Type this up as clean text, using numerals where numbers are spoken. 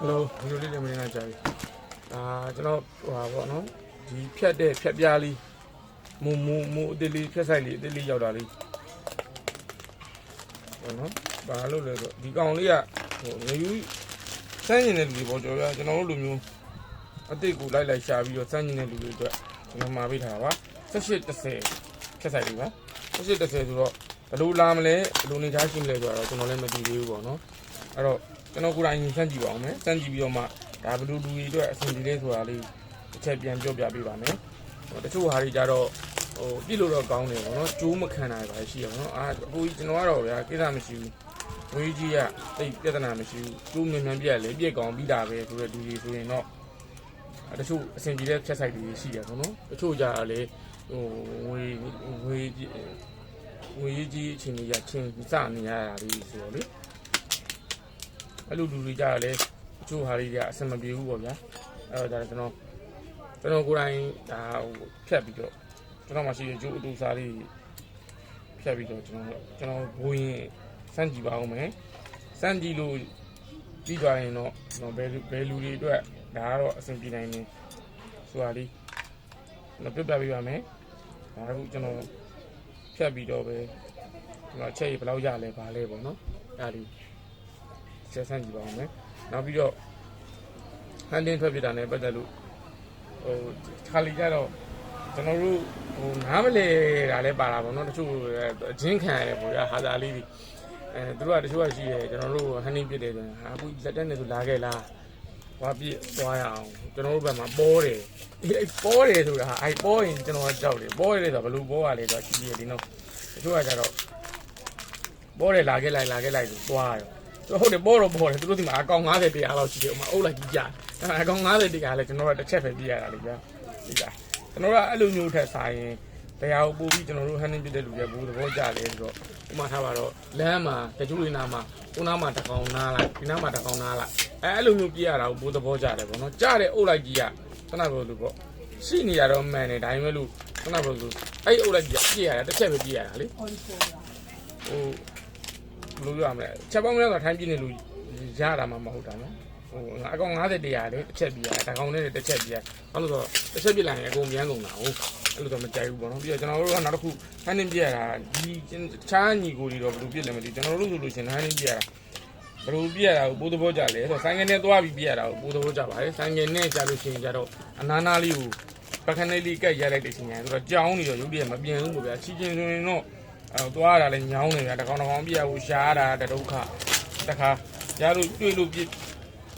Hello ဒီလိုလေးလည်းမနေနိုင်ကြဘူးကျွန်တော်ဟိုပါပေါ့နော်ဒီဖြတ်တဲ့ဖြတ်ပြားလေးမူအသေးလေးဖြတ်ဆိုင်လေးအသေးလေးရောက်တာလေးပေါ့နော်ဘာလို့လဲဆိုဒီကောင်လေးကဟိုငယူစမ်းကျင်တဲ့လူတွေပေါ့ကြော်ရကျွန်တော်တို့လူမျိုးအတိတ်ကိုလိုက်ရှာပြီးတော့စမ်းကျင်တဲ့လူတွေအတွက်ကျွန်တော်မှာပေးထားတာပါ18-10ဖြတ်ဆိုင်လေးပါ18-10ဆိုတော့ဘယ်လိုလာမလဲဘယ်လိုနေသားရှိမလဲဆိုတော့ကျွန်တော်လည်းမသိသေးဘူးပေါ့နော်အဲ့တော့ကျွန်တော်ကိုယ်တိုင်စမ်းကြည့်ပါအောင်မယ်စမ်းကြည့်ပြီးတော့မှဒါဘလူးလူတွေအတွက်အဆင်ပြေလေးဆိုတာလေးတစ်ချက်ပြန်ပြောပြပေးပါမယ်တချို့ဟာတွေကြတော့ဟိုပြည့်လို့တော့ကောင်းတယ်ပေါ့နော်ကျိုးမခံနိုင်ပါရှိရပေါ့နော်အခုကျွန်တော်ကတော့ဗျာကိစ္စမရှိဘူးဝေးကြီးကတိတ်ပြဿနာမရှိဘူးကျိုးမြန်မြန်ပြက်လေပြက်ကောင်ပြီးတာပဲဆိုတဲ့လူတွေဆိုရင်တော့တချို့အဆင်ပြေတဲ့ဖြတ်ဆိုင်တွေရှိရပေါ့နော်တချို့ကြတော့လေဟိုဝေးကြီးအချိန်ကြီးရချင်းစနေရတာလေးဆိုတော့လေအဲ့လိုလူတွေကြတော့လေတချို့ဟာတွေကအဆင်မပြေဘူးပေါ့ဗျာအဲ့တော့ဒါကျွန်တော်ကိုယ်တိုင်ဒါဖြတ်ပြီးတော့ကျွန်တော်မှရှိတဲ့ကျိုးအတူစားလေးဖြတ်ပြီးတော့ကျွန်တော်ဘိုးရင်စမ်းကြည့်ပါဦးမယ်စမ်းကြည့်လို့ပြီးသွားရင်တော့ကျွန်တော်ဘယ်လူတွေအတွက်ဒါကတော့အဆင်ပြေနိုင်နေဆိုတာလေးကျွန်တော်ပြပြပေးပါမယ်ဒါအခုကျွန်တော်ဖြတ်ပြီးတော့ပဲကျွန်တော်အချက်ရဘယ်လောက်ရလဲပါလဲပေါ့နော်အဲ့ဒီဆက်ဆန်းကြည့်ပါဦးမယ်နောက်ပြီးတော့ဟန်တင်ထွက်ပြတာနဲ့ပတ်သက်လို့ဟိုခါလီကြတော့ကျွန်တော်တို့ဟိုနားမလဲတာလည်းပါတာပေါ့နော်တချို့အချင်းခံရတယ်ပေါ့ဗျာဟာသာလေးတွေသူတို့ကတချို့ကရှိတယ်ကျွန်တော်တို့ဟန်တင်ပြတယ်ဆိုရင်အခုလက်တက်နေဆိုလာခဲ့လားဟွာပြသွားရအောင်ကျွန်တော်တို့ဘက်မှာပေါ်တယ်အဲ့ပေါ်တယ်ဆိုတာအဲ့ပေါ်ရင်ကျွန်တော်ကကြောက်တယ်ပေါ်တယ်ဆိုတာဘယ်လိုပေါ်ရလဲဆိုတော့ရှိတယ်ဒီတော့တချို့ကကြတော့ပေါ်တယ်လာခဲ့လိုက်ဆိုသွားရောဟုတ်တယ်ပေါ်တယ်သူတို့ဒီမှာအကောင်90တရားလောက်ရှိတယ်ဥမာအုပ်လိုက်ကြီးကြာအကောင်90တရားလဲကျွန်တော်ကတစ်ချက်ပဲပြရတာလေဗျာဒီကကျွန်တော်ကအဲ့လိုမျိုးထက်စားရင်တရားကိုပို့ပြီးကျွန်တော်တို့ဟန်နင်းပြတဲ့လူတွေဘူးသဘောကျတယ်ဆိုတော့ဥမာထားပါတော့လမ်းမှာတချို့လေးနာမှာကိုနားမှာတကောင်နားလိုက်ဒီနားမှာတကောင်နားလိုက်အဲ့လိုမျိုးပြရတာကိုဘူးသဘောကျတယ်ပေါ့နော်ကြားတယ်အုပ်လိုက်ကြီးကခဏပြောလို့ပေါ့ရှိနေရတော့မှန်တယ်ဒါပေမဲ့လို့ခဏပြောလို့အဲ့အုပ်လိုက်ကြီးကပြရတာတစ်ချက်ပဲပြရတာလေဟိုလို့ရမယ်ချက်ပေါင်းများတော့ထိုင်းပြနေလို့ရတာမှမဟုတ်တာနော်ဟိုအကောင်90တရားလေတစ်ချက်ပြရတာကောင်နဲ့တစ်ချက်ပြရဘာလို့ဆိုတော့တစ်ချက်ပြလိုက်ရင်အကုန်ပြန်ကုန်တာဟုတ်အဲ့လိုတော့မကြိုက်ဘူးပေါ့နော်ပြီးတော့ကျွန်တော်တို့ကနောက်တစ်ခုဟန်နင်းပြရတာဒီချားညီကိုကြီးတော့ဘယ်လိုပြလဲမသိကျွန်တော်တို့ဆိုလို့ရှင်ဟန်နင်းပြရတာဘယ်လိုပြရတာကိုပိုးသဘောကြလဲဆိုတော့ဆိုင်ငယ်နဲ့သွားပြီးပြရတာကိုပိုးသဘောကြပါလေဆိုင်ငယ်နဲ့ကြာလို့ရှိရင်ကြတော့အနာနာလေးကိုပကနေလေးကက်ရိုက်လိုက်တဲ့ချိန်ကျရင်ဆိုတော့ကြောင်းနေတော့ရုပ်တရက်မပြင်းဘူးပေါ့ဗျာချီချင်းဆိုရင်တော့သွားရတာလည်းညောင်းနေဗျာတကောင်ပြရဖို့ရှားတာတဒုက္ခတခါရလို့တွေ့လို့